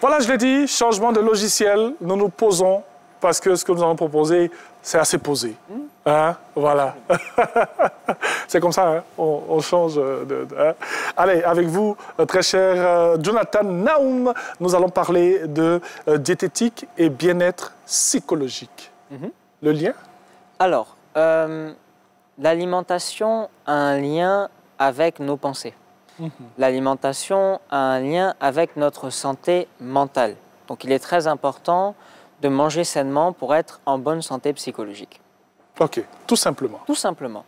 Voilà, je l'ai dit, changement de logiciel, nous nous posons parce que ce que nous allons proposer, c'est assez posé. Hein? Voilà. C'est comme ça, hein? On change hein? Allez, avec vous, très cher Jonathan Naoum, nous allons parler de diététique et bien-être psychologique. Le lien? Alors, l'alimentation a un lien avec nos pensées. L'alimentation a un lien avec notre santé mentale. Donc, il est très important de manger sainement pour être en bonne santé psychologique. OK, tout simplement. Tout simplement.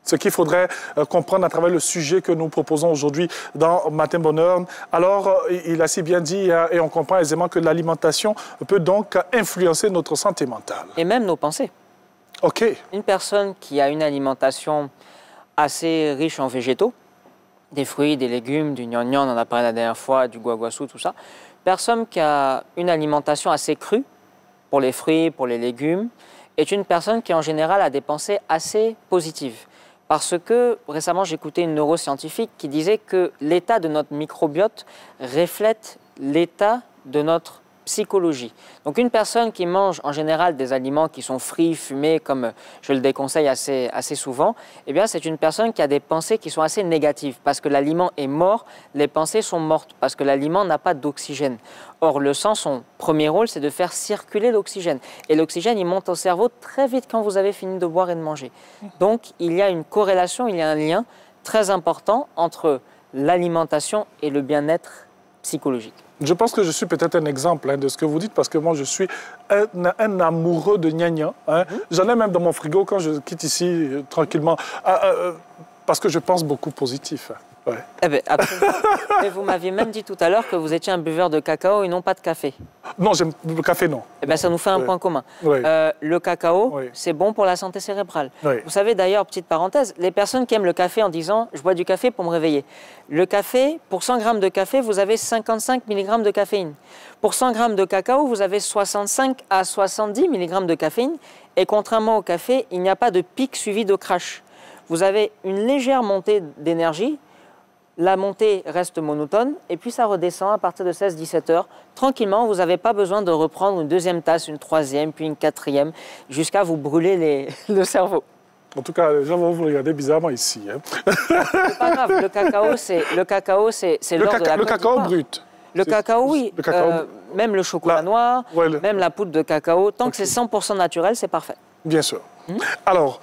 Ce qu'il faudrait comprendre à travers le sujet que nous proposons aujourd'hui dans Matin Bonheur. Alors, il a si bien dit, et on comprend aisément que l'alimentation peut donc influencer notre santé mentale. Et même nos pensées. OK. Une personne qui a une alimentation assez riche en végétaux, des fruits, des légumes, du gnangnan, on en a parlé la dernière fois, du guaguassou, tout ça. Personne qui a une alimentation assez crue, pour les fruits, pour les légumes, est une personne qui en général a des pensées assez positives. Parce que récemment j'écoutais une neuroscientifique qui disait que l'état de notre microbiote reflète l'état de notre psychologie. Donc une personne qui mange en général des aliments qui sont frits, fumés, comme je le déconseille assez souvent, eh bien c'est une personne qui a des pensées qui sont assez négatives. Parce que l'aliment est mort, les pensées sont mortes, parce que l'aliment n'a pas d'oxygène. Or le sang, son premier rôle, c'est de faire circuler l'oxygène. Et l'oxygène, il monte au cerveau très vite quand vous avez fini de boire et de manger. Donc il y a une corrélation, il y a un lien très important entre l'alimentation et le bien-être psychologique. Je pense que je suis peut-être un exemple de ce que vous dites, parce que moi, je suis un amoureux de gnagnan. Hein. J'en ai même dans mon frigo quand je quitte ici tranquillement, parce que je pense beaucoup positif. Ouais. Eh bien, absolument. Et vous m'aviez même dit tout à l'heure que vous étiez un buveur de cacao et non pas de café. Non, le café, non. Eh bien, ça nous fait un point commun. Oui. Le cacao, Oui. c'est bon pour la santé cérébrale. Oui. Vous savez d'ailleurs, petite parenthèse, les personnes qui aiment le café en disant « je bois du café pour me réveiller ». Le café, pour 100 grammes de café, vous avez 55 mg de caféine. Pour 100 grammes de cacao, vous avez 65 à 70 mg de caféine. Et contrairement au café, il n'y a pas de pic suivi de crash. Vous avez une légère montée d'énergie. La montée reste monotone et puis ça redescend à partir de 16-17 heures. Tranquillement, vous n'avez pas besoin de reprendre une deuxième tasse, une troisième, puis une quatrième, jusqu'à vous brûler le cerveau. En tout cas, les gens vont vous regarder bizarrement ici. Hein. C'est pas grave, le cacao, c'est l'or de la Le cacao brut. Le cacao, oui. Le cacao... même le chocolat noir, même la poudre de cacao, tant que c'est 100% naturel, c'est parfait. Bien sûr. Alors,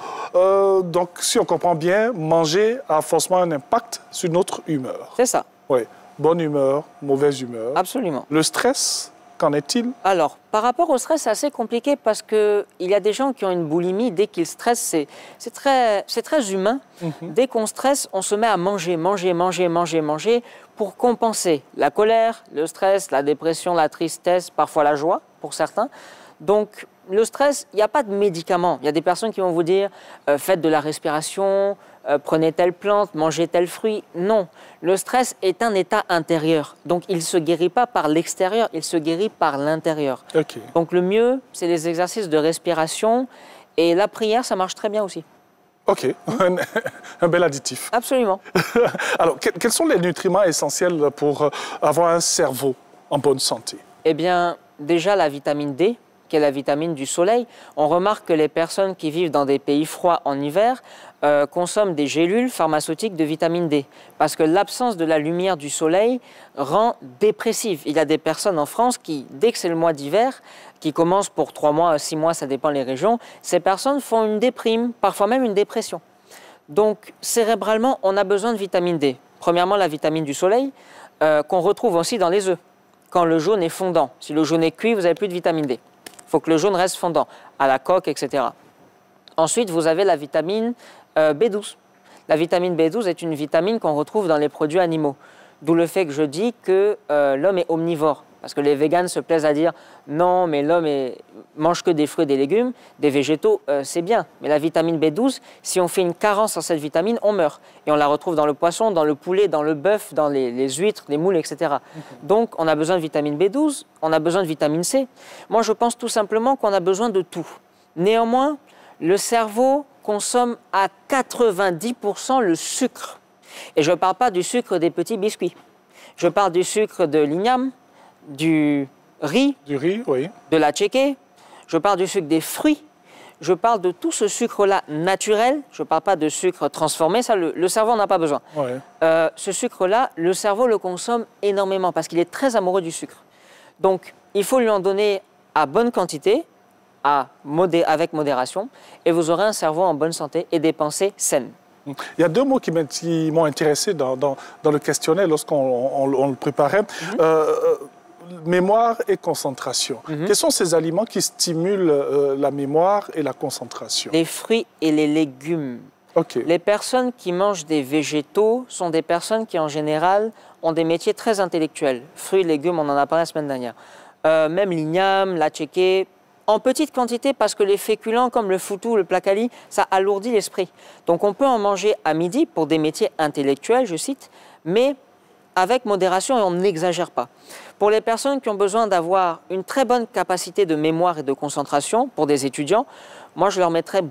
donc, si on comprend bien, manger a forcément un impact sur notre humeur. C'est ça. Oui. Bonne humeur, mauvaise humeur. Absolument. Le stress, qu'en est-il? Alors, par rapport au stress, c'est assez compliqué parce qu'il y a des gens qui ont une boulimie. Dès qu'ils stressent, c'est très humain. Dès qu'on stresse, on se met à manger pour compenser la colère, le stress, la dépression, la tristesse, parfois la joie pour certains. Donc, le stress, il n'y a pas de médicament. Il y a des personnes qui vont vous dire faites de la respiration, prenez telle plante, mangez tel fruit. Non, le stress est un état intérieur. Donc, il ne se guérit pas par l'extérieur, il se guérit par l'intérieur. Okay. Donc, le mieux, c'est les exercices de respiration et la prière, ça marche très bien aussi. OK, un bel additif. Absolument. Alors, quels sont les nutriments essentiels pour avoir un cerveau en bonne santé? Eh bien, déjà la vitamine D, qui est la vitamine du soleil. On remarque que les personnes qui vivent dans des pays froids en hiver consomment des gélules pharmaceutiques de vitamine D. Parce que l'absence de la lumière du soleil rend dépressive. Il y a des personnes en France qui, dès que c'est le mois d'hiver, qui commence pour 3 mois, 6 mois, ça dépend les régions, ces personnes font une déprime, parfois même une dépression. Donc, cérébralement, on a besoin de vitamine D. Premièrement, la vitamine du soleil, qu'on retrouve aussi dans les œufs. Quand le jaune est fondant. Si le jaune est cuit, vous n'avez plus de vitamine D. Il faut que le jaune reste fondant, à la coque, etc. Ensuite, vous avez la vitamine B12. La vitamine B12 est une vitamine qu'on retrouve dans les produits animaux. D'où le fait que je dis que l'homme est omnivore. Parce que les véganes se plaisent à dire « Non, mais l'homme mange que des fruits et des légumes, des végétaux, c'est bien. » Mais la vitamine B12, si on fait une carence en cette vitamine, on meurt. Et on la retrouve dans le poisson, dans le poulet, dans le bœuf, dans les huîtres, les moules, etc. Donc, on a besoin de vitamine B12, on a besoin de vitamine C. Moi, je pense tout simplement qu'on a besoin de tout. Néanmoins, le cerveau consomme à 90% le sucre. Et je ne parle pas du sucre des petits biscuits. Je parle du sucre de l'igname, du riz, oui. de la tchéké, je parle du sucre des fruits, je parle de tout ce sucre-là naturel, je ne parle pas de sucre transformé, ça le cerveau n'en a pas besoin. Ouais. Ce sucre-là, le cerveau le consomme énormément parce qu'il est très amoureux du sucre. Donc, il faut lui en donner à bonne quantité, avec modération, et vous aurez un cerveau en bonne santé et des pensées saines. Il y a deux mots qui m'ont intéressé dans le questionnaire lorsqu'on le préparait. Mémoire et concentration. Quels sont ces aliments qui stimulent la mémoire et la concentration? Les fruits et les légumes. Okay. Les personnes qui mangent des végétaux sont des personnes qui, en général, ont des métiers très intellectuels. Fruits et légumes, on en a parlé la semaine dernière. Même l'igname, la tchéké, en petite quantité parce que les féculents comme le foutou, le plakali, ça alourdit l'esprit. Donc on peut en manger à midi pour des métiers intellectuels, je cite, mais avec modération et on n'exagère pas. Pour les personnes qui ont besoin d'avoir une très bonne capacité de mémoire et de concentration, pour des étudiants, moi je leur mettrais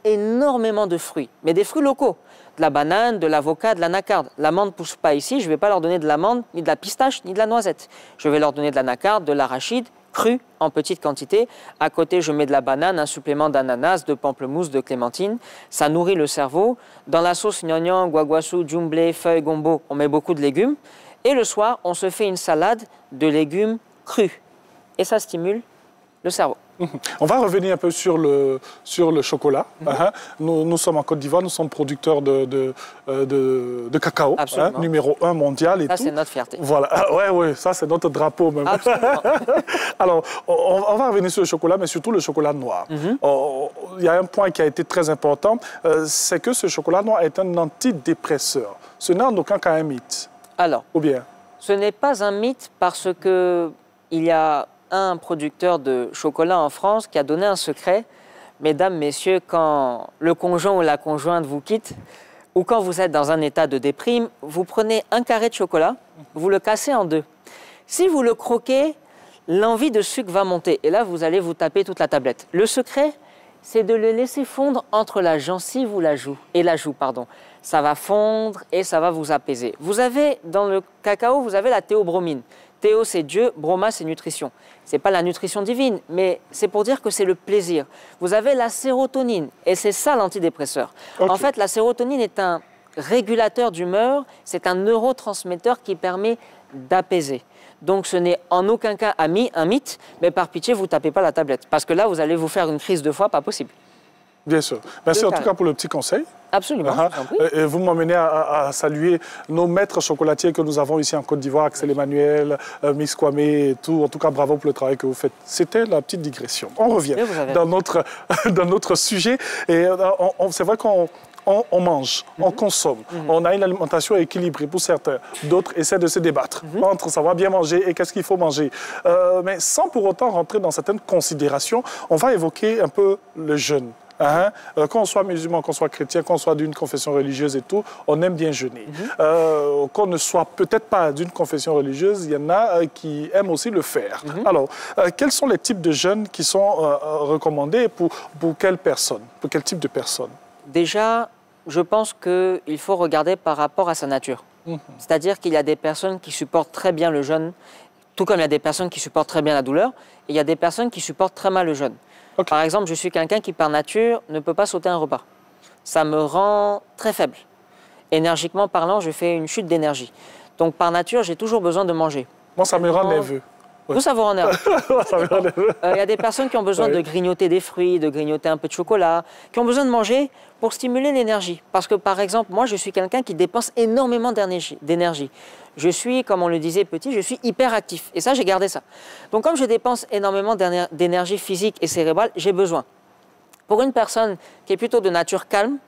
énormément de fruits, mais des fruits locaux. De la banane, de l'avocat, de l'anacarde. L'amande ne pousse pas ici, je ne vais pas leur donner de l'amande, ni de la pistache, ni de la noisette. Je vais leur donner de l'anacarde, de l'arachide, cru en petite quantité. À côté, je mets de la banane, un supplément d'ananas, de pamplemousse, de clémentine. Ça nourrit le cerveau. Dans la sauce gnangnan, guaguassou, djumblé, feuilles, gombo, on met beaucoup de légumes. Et le soir, on se fait une salade de légumes crus. Et ça stimule le cerveau. On va revenir un peu sur le chocolat. Nous sommes en Côte d'Ivoire, nous sommes producteurs de cacao, numéro 1 mondial. Ça, c'est notre fierté. Voilà, ouais, ça, c'est notre drapeau même. Absolument. Alors, on va revenir sur le chocolat, mais surtout le chocolat noir. Il y a un point qui a été très important, c'est que ce chocolat noir est un antidépresseur. Ce n'est en aucun cas un mythe. Alors, ou bien? Ce n'est pas un mythe parce qu'il y a un producteur de chocolat en France qui a donné un secret. Mesdames, messieurs, quand le conjoint ou la conjointe vous quitte, ou quand vous êtes dans un état de déprime, vous prenez un carré de chocolat, vous le cassez en deux. Si vous le croquez, l'envie de sucre va monter. Et là, vous allez vous taper toute la tablette. Le secret, c'est de le laisser fondre entre la gencive ou la joue. Ça va fondre et ça va vous apaiser. Vous avez, dans le cacao, vous avez la théobromine. Théo, c'est Dieu, broma, c'est nutrition. Ce n'est pas la nutrition divine, mais c'est pour dire que c'est le plaisir. Vous avez la sérotonine, et c'est ça l'antidépresseur. Okay. En fait, la sérotonine est un régulateur d'humeur, c'est un neurotransmetteur qui permet d'apaiser. Donc ce n'est en aucun cas un mythe, mais par pitié, vous ne tapez pas la tablette. Parce que là, vous allez vous faire une crise de foie, pas possible. Bien sûr. Merci en tout cas pour le petit conseil. Absolument. Et vous m'emmenez à saluer nos maîtres chocolatiers que nous avons ici en Côte d'Ivoire, Axel Emmanuel, Miss Kwame et tout. En tout cas, bravo pour le travail que vous faites. C'était la petite digression. On revient dans notre sujet. Et c'est vrai qu'on mange, on consomme, on a une alimentation équilibrée pour certains. D'autres essaient de se débattre entre savoir bien manger et qu'est-ce qu'il faut manger. Mais sans pour autant rentrer dans certaines considérations, on va évoquer un peu le jeûne. Qu'on soit musulman, qu'on soit chrétien, qu'on soit d'une confession religieuse et tout, on aime bien jeûner. Qu'on ne soit peut-être pas d'une confession religieuse, il y en a qui aiment aussi le faire. Alors, quels sont les types de jeûnes qui sont recommandés pour quelles personnes? Pour quel type de personnes? Déjà, je pense qu'il faut regarder par rapport à sa nature. C'est-à-dire qu'il y a des personnes qui supportent très bien le jeûne, tout comme il y a des personnes qui supportent très bien la douleur, et il y a des personnes qui supportent très mal le jeûne. Okay. Par exemple, je suis quelqu'un qui, par nature, ne peut pas sauter un repas. Ça me rend très faible. Énergiquement parlant, je fais une chute d'énergie. Donc, par nature, j'ai toujours besoin de manger. Moi, ça me rend nerveux. Vous, ça vous rend nerveux. Il y a des personnes qui ont besoin de grignoter des fruits, de grignoter un peu de chocolat, qui ont besoin de manger pour stimuler l'énergie. Parce que, par exemple, moi, je suis quelqu'un qui dépense énormément d'énergie. Je suis, comme on le disait petit, je suis hyperactif. Et ça, j'ai gardé ça. Donc, comme je dépense énormément d'énergie physique et cérébrale, j'ai besoin. Pour une personne qui est plutôt de nature calme,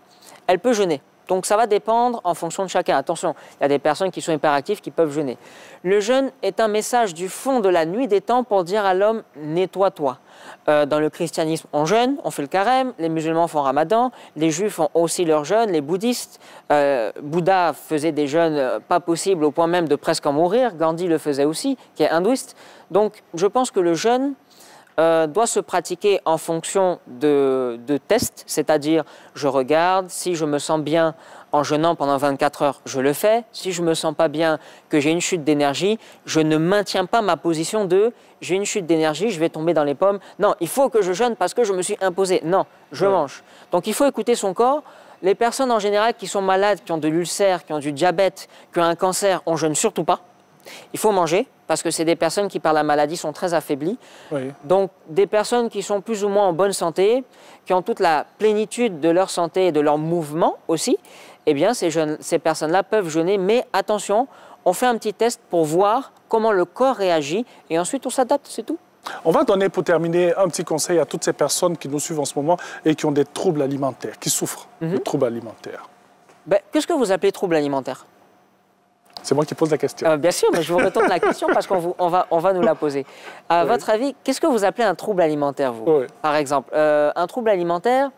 elle peut jeûner. Donc, ça va dépendre en fonction de chacun. Attention, il y a des personnes qui sont hyperactives qui peuvent jeûner. Le jeûne est un message du fond de la nuit des temps pour dire à l'homme « nettoie-toi ». Dans le christianisme, on jeûne, on fait le carême, les musulmans font ramadan, les juifs font aussi leur jeûne, les bouddhistes, Bouddha faisait des jeûnes pas possibles au point même de presque en mourir, Gandhi le faisait aussi, qui est hindouiste. Donc je pense que le jeûne doit se pratiquer en fonction de tests, c'est-à-dire je regarde, si je me sens bien en jeûnant pendant 24 heures, je le fais. Si je ne me sens pas bien, que j'ai une chute d'énergie, je ne maintiens pas ma position de j'ai une chute d'énergie, je vais tomber dans les pommes. Non, il faut que je jeûne parce que je me suis imposé. Non, je mange. Donc il faut écouter son corps. Les personnes en général qui sont malades, qui ont de l'ulcère, qui ont du diabète, qui ont un cancer, on ne jeûne surtout pas. Il faut manger parce que c'est des personnes qui par la maladie sont très affaiblies. Oui. Donc des personnes qui sont plus ou moins en bonne santé, qui ont toute la plénitude de leur santé et de leur mouvement aussi, eh bien ces personnes-là peuvent jeûner. Mais attention, on fait un petit test pour voir comment le corps réagit et ensuite on s'adapte, c'est tout. On va donner pour terminer un petit conseil à toutes ces personnes qui nous suivent en ce moment et qui ont des troubles alimentaires, qui souffrent de troubles alimentaires. Qu'est-ce que vous appelez troubles alimentaires? C'est moi qui pose la question. Bien sûr, mais je vous retourne la question parce qu'on va nous la poser. À votre avis, qu'est-ce que vous appelez un trouble alimentaire, vous? Par exemple, un trouble alimentaire,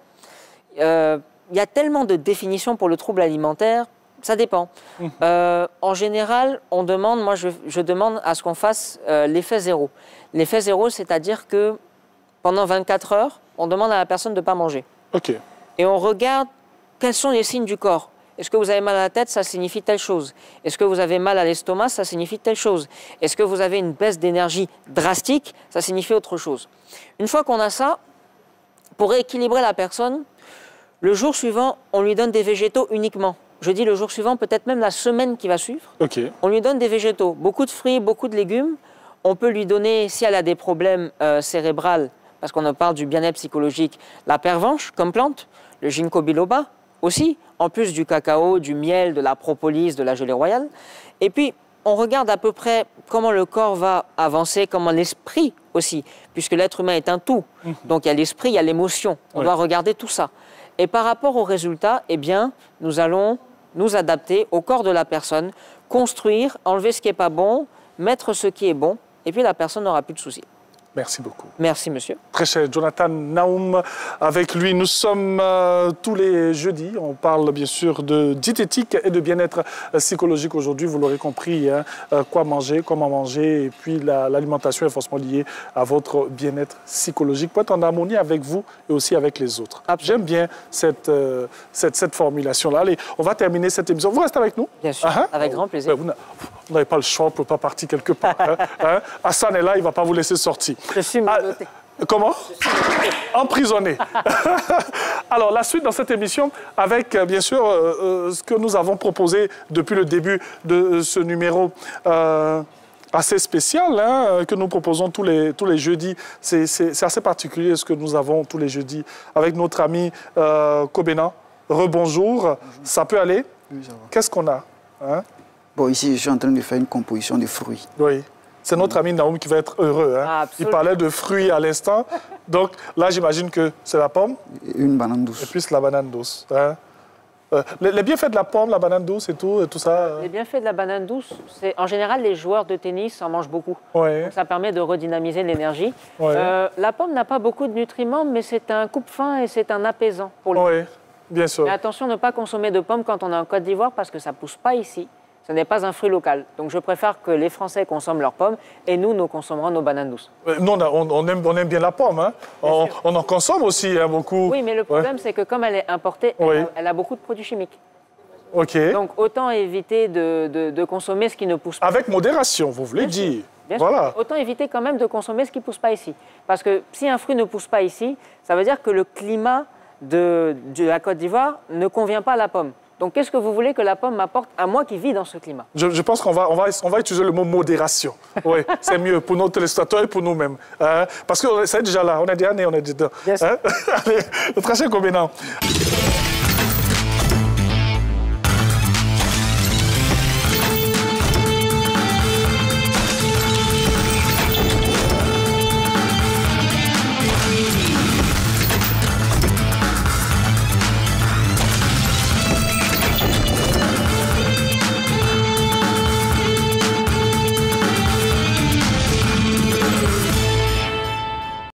il y a tellement de définitions pour le trouble alimentaire, ça dépend. En général, on demande, moi je demande à ce qu'on fasse l'effet zéro. L'effet zéro, c'est-à-dire que pendant 24 heures, on demande à la personne de ne pas manger. OK. Et on regarde quels sont les signes du corps. Est-ce que vous avez mal à la tête, ça signifie telle chose. Est-ce que vous avez mal à l'estomac, ça signifie telle chose. Est-ce que vous avez une baisse d'énergie drastique, ça signifie autre chose. Une fois qu'on a ça, pour rééquilibrer la personne, le jour suivant, on lui donne des végétaux uniquement. Je dis le jour suivant, peut-être même la semaine qui va suivre. Okay. On lui donne des végétaux, beaucoup de fruits, beaucoup de légumes. On peut lui donner, si elle a des problèmes cérébraux, parce qu'on en parle du bien-être psychologique, la pervenche comme plante, le ginkgo biloba aussi, en plus du cacao, du miel, de la propolis, de la gelée royale. Et puis, on regarde à peu près comment le corps va avancer, comment l'esprit aussi, puisque l'être humain est un tout. Donc il y a l'esprit, il y a l'émotion. On doit regarder tout ça. Et par rapport aux résultats, eh bien, nous allons nous adapter au corps de la personne, construire, enlever ce qui n'est pas bon, mettre ce qui est bon, et puis la personne n'aura plus de soucis. Merci beaucoup. Merci, monsieur. Très cher Jonathan Naoum, avec lui, nous sommes tous les jeudis. On parle bien sûr de diététique et de bien-être psychologique aujourd'hui. Vous l'aurez compris, hein, quoi manger, comment manger. Et puis l'alimentation est forcément liée à votre bien-être psychologique pour être en harmonie avec vous et aussi avec les autres. J'aime bien cette formulation-là. Allez, on va terminer cette émission. Vous restez avec nous? Bien sûr, avec grand plaisir. Vous n'avez pas le choix, pour ne pas partir quelque part. Hein. Hassan est là, il ne va pas vous laisser sortir. Je suis menotté. Comment? Emprisonné. Alors, la suite dans cette émission avec, bien sûr, ce que nous avons proposé depuis le début de ce numéro assez spécial, hein, que nous proposons tous les jeudis. C'est assez particulier ce que nous avons tous les jeudis avec notre ami Kobena. Rebonjour. Ça peut aller? Oui, ça va. Qu'est-ce qu'on a, hein? Bon, ici, je suis en train de faire une composition de fruits. Oui. C'est notre ami Naoum qui va être heureux. Hein. Il parlait de fruits à l'instant. Donc là, j'imagine que c'est la pomme. Une banane douce. Et puis la banane douce. Hein. Les bienfaits de la pomme, la banane douce et tout ça. Les bienfaits de la banane douce, c'est en général, les joueurs de tennis en mangent beaucoup. Ouais. Donc, ça permet de redynamiser l'énergie. Ouais. La pomme n'a pas beaucoup de nutriments, mais c'est un coupe-faim et c'est un apaisant pour le. Oui, bien sûr. Mais attention, ne pas consommer de pommes quand on est en Côte d'Ivoire parce que ça ne pousse pas ici. Ce n'est pas un fruit local. Donc je préfère que les Français consomment leurs pommes et nous consommerons nos bananes douces. Nous, on aime bien la pomme. Hein. On en consomme aussi hein, beaucoup. Oui, mais le problème, c'est que comme elle est importée, elle a beaucoup de produits chimiques. OK. Donc autant éviter de consommer ce qui ne pousse pas. Avec modération, vous voulez dire. Bien voilà. sûr. Autant éviter quand même de consommer ce qui ne pousse pas ici. Parce que si un fruit ne pousse pas ici, ça veut dire que le climat de la Côte d'Ivoire ne convient pas à la pomme. Donc, qu'est-ce que vous voulez que la pomme m'apporte à moi qui vis dans ce climat? Je pense qu'on va utiliser le mot modération. Oui, c'est mieux pour nos téléspectateurs et pour nous-mêmes. Hein? Parce que c'est déjà là, on est déjà né, on est dedans. Yes. Hein? Allez, très cher Kobena.